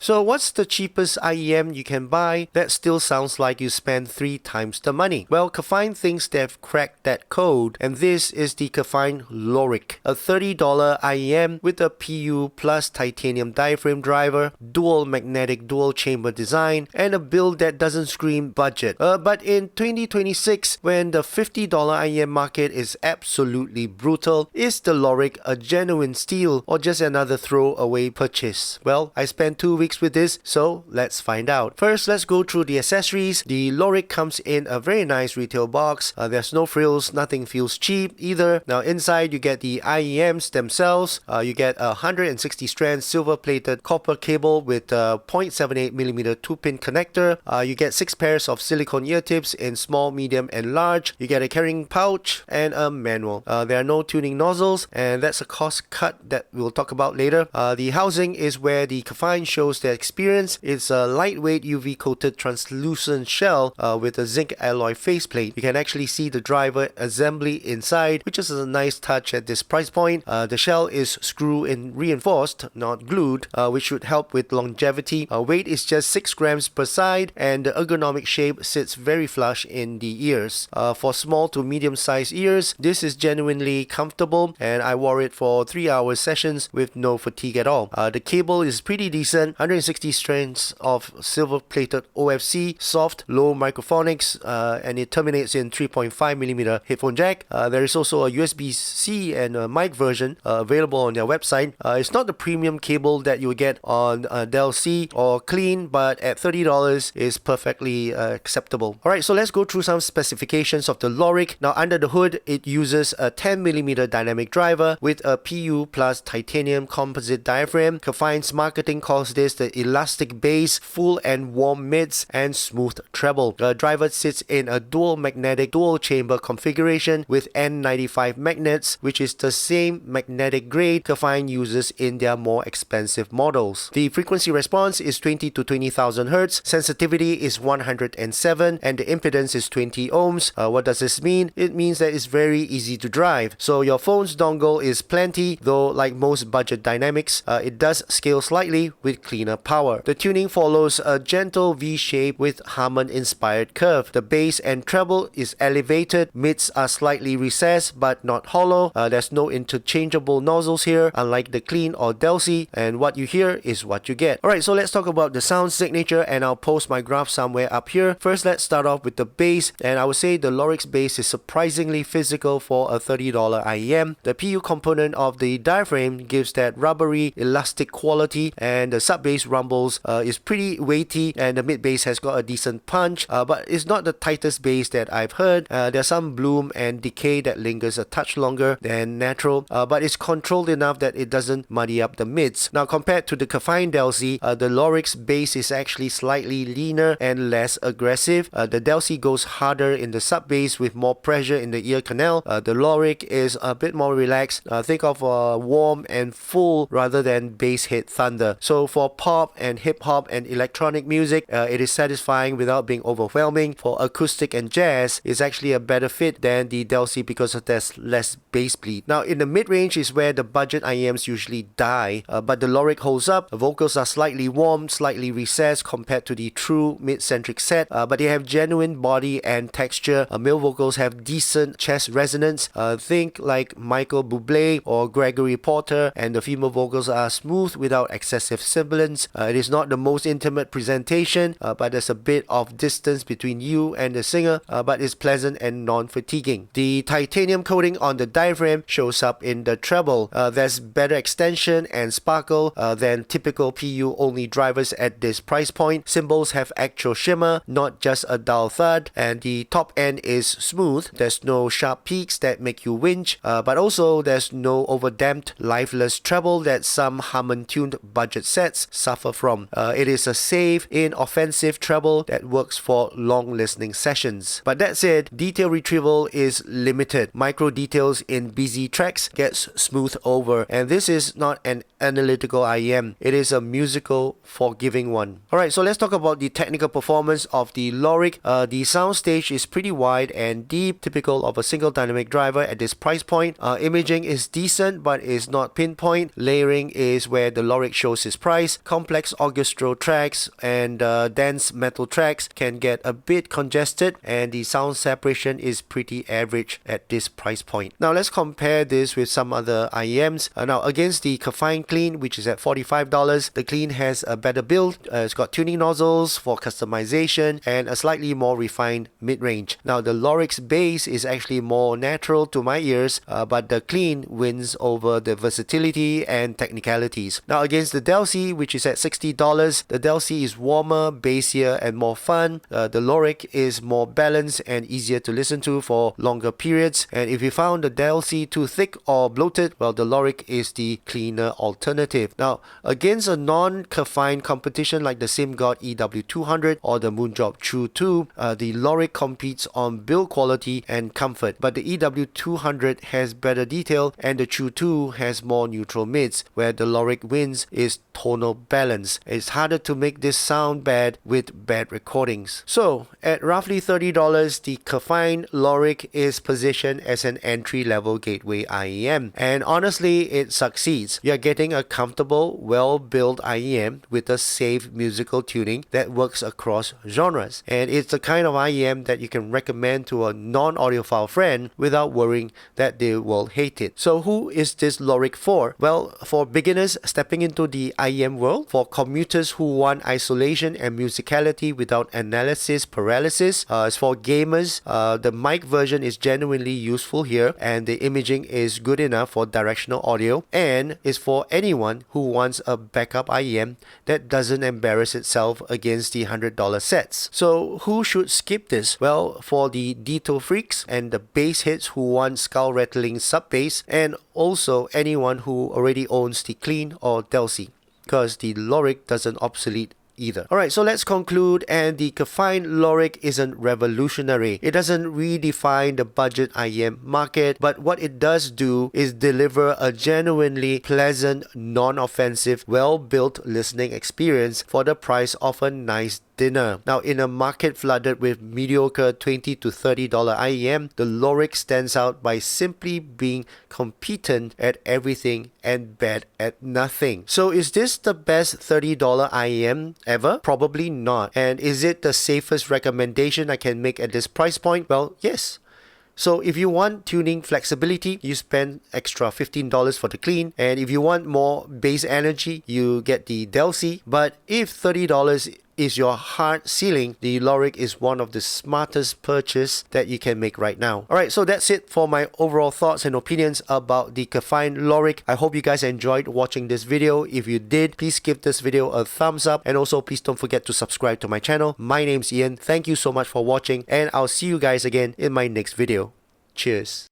So what's the cheapest IEM you can buy that still sounds like you spend 3 times the money? Well, KEFINE thinks they've cracked that code, and this is the KEFINE LORIC, a $30 IEM with a PU plus titanium diaphragm driver, dual magnetic dual chamber design, and a build that doesn't scream budget. But in 2026, when the $50 IEM market is absolutely brutal, is the LORIC a genuine steal or just another throwaway purchase? Well, I spent 2 weeks with this, so let's find out. First, let's go through the accessories. The LORIC comes in a very nice retail box. There's no frills, nothing feels cheap either. Now inside you get the IEMs themselves. You get a 160 strand silver plated copper cable with a 0.78mm 2-pin connector. You get 6 pairs of silicone ear tips in small, medium and large. You get a carrying pouch and a manual. There are no tuning nozzles, and that's a cost cut that we'll talk about later. The housing is where the KEFINE shows their experience. It's a lightweight UV coated translucent shell with a zinc alloy faceplate. You can actually see the driver assembly inside, which is a nice touch at this price point. The shell is screw-in reinforced, not glued, which should help with longevity. Weight is just 6 grams per side, and the ergonomic shape sits very flush in the ears. For small to medium sized ears, this is genuinely comfortable, and I wore it for 3-hour sessions with no fatigue at all. The cable is pretty decent, 160 strands of silver plated OFC, soft, low microphonics, and it terminates in 3.5mm headphone jack. There is also a USB-C and a mic version available on their website. It's not the premium cable that you get on Del C or Clean, but at $30 is perfectly acceptable. Alright, so let's go through some specifications of the LORIC. Now under the hood, it uses a 10mm dynamic driver with a PU plus titanium composite diaphragm. KEFINE's marketing calls this the elastic bass, full and warm mids, and smooth treble. The driver sits in a dual magnetic dual chamber configuration with N95 magnets, which is the same magnetic grade KEFINE uses in their more expensive models. The frequency response is 20 to 20,000 Hz, sensitivity is 107, and the impedance is 20 ohms. What does this mean? It means that it's very easy to drive. So your phone's dongle is plenty, though like most budget dynamics, it does scale slightly with cleaner power. The tuning follows a gentle V shape with Harman inspired curve. The bass and treble is elevated, mids are slightly recessed but not hollow. There's no interchangeable nozzles here, unlike the Clean or Del C, and what you hear is what you get. Alright, so let's talk about the sound signature, and I'll post my graph somewhere up here. First, let's start off with the bass, and I would say the LORIC's bass is surprisingly physical for a $30 IEM. The PU component of the diaphragm gives that rubbery, elastic quality, and the sub bass rumbles is pretty weighty, and the mid bass has got a decent punch, but it's not the tightest bass that I've heard. There's some bloom and decay that lingers a touch longer than natural, but it's controlled enough that it doesn't muddy up the mids. Now compared to the KEFINE Del C, the LORIC's bass is actually slightly leaner and less aggressive. The Del C goes harder in the sub bass with more pressure in the ear canal. The LORIC is a bit more relaxed. Think of warm and full rather than bass hit thunder. So for pop and hip hop and electronic music, it is satisfying without being overwhelming. For acoustic and jazz, it's actually a better fit than the Del C because there's less bass bleed. Now in the mid-range is where the budget IEMs usually die, but the LORIC holds up. The vocals are slightly warm, slightly recessed compared to the true mid-centric set, but they have genuine body and texture. Male vocals have decent chest resonance. Think like Michael Bublé or Gregory Porter, and the female vocals are smooth without excessive sibilance. It is not the most intimate presentation, but there's a bit of distance between you and the singer, but it's pleasant and non-fatiguing. The titanium coating on the diaphragm shows up in the treble. There's better extension and sparkle than typical PU-only drivers at this price point. Cymbals have actual shimmer, not just a dull thud, and the top end is smooth. There's no sharp peaks that make you winch, but also there's no overdamped, lifeless treble that some Harman-tuned budget sets suffer from. It is a safe, inoffensive treble that works for long listening sessions. But that said, detail retrieval is limited. Micro details in busy tracks gets smoothed over, and this is not an analytical IEM. It is a musical, forgiving one. Alright, so let's talk about the technical performance of the LORIC. The soundstage is pretty wide and deep, typical of a single dynamic driver at this price point. Imaging is decent but is not pinpoint. Layering is where the LORIC shows its price. complex orchestral tracks and dense metal tracks can get a bit congested, and the sound separation is pretty average at this price point. Now let's compare this with some other IEMs. Now against the KEFINE Clean, which is at $45, the Clean has a better build. It's got tuning nozzles for customization and a slightly more refined mid-range. Now the LORIC's bass is actually more natural to my ears, but the Clean wins over the versatility and technicalities. Now against the Delcy, which is at $60, the Delcy is warmer, bassier and more fun. The LORIC is more balanced and easier to listen to for longer periods. And if you found the Delcy too thick or bloated, well, the LORIC is the cleaner alternative. Now against a non-KEFINE competition like the SimGod EW200 or the Moonjob True 2, the LORIC competes on build quality and comfort, but the EW200 has better detail and the True 2 has more neutral mids, where the LORIC wins is tonal balance. It's harder to make this sound bad with bad recordings. So at roughly $30, the KEFINE LORIC is positioned as an entry-level gateway IEM, and honestly it succeeds. You're getting a comfortable, well-built IEM with a safe musical tuning that works across genres, and it's the kind of IEM that you can recommend to a non-audiophile friend without worrying that they will hate it. So who is this LORIC for? Well, for beginners stepping into the IEM world, for commuters who want isolation and musicality without analysis paralysis, it's for gamers. The mic version is genuinely useful here, and the imaging is good enough for directional audio, and is for anyone who wants a backup IEM that doesn't embarrass itself against the $100 sets. So who should skip this? Well, for the Ditto freaks and the bass heads who want skull rattling sub bass, and also anyone who already owns the Clean or Delcy, because the LORIC doesn't obsolete either. Alright, so let's conclude. And the KEFINE LORIC isn't revolutionary. It doesn't redefine the budget IEM market, but what it does do is deliver a genuinely pleasant, non-offensive, well-built listening experience for the price of a nice dinner. Now, in a market flooded with mediocre $20 to $30 IEM, the LORIC stands out by simply being competent at everything and bad at nothing. So is this the best $30 IEM ever? Probably not. And is it the safest recommendation I can make at this price point? Well, yes. So if you want tuning flexibility, you spend extra $15 for the Clean, and if you want more bass energy, you get the Delcy. But if $30 is your hard ceiling, the LORIC is one of the smartest purchase that you can make right now. Alright, so that's it for my overall thoughts and opinions about the KEFINE LORIC. I hope you guys enjoyed watching this video. If you did, please give this video a thumbs up, and also please don't forget to subscribe to my channel. My name's Ian. Thank you so much for watching, and I'll see you guys again in my next video. Cheers.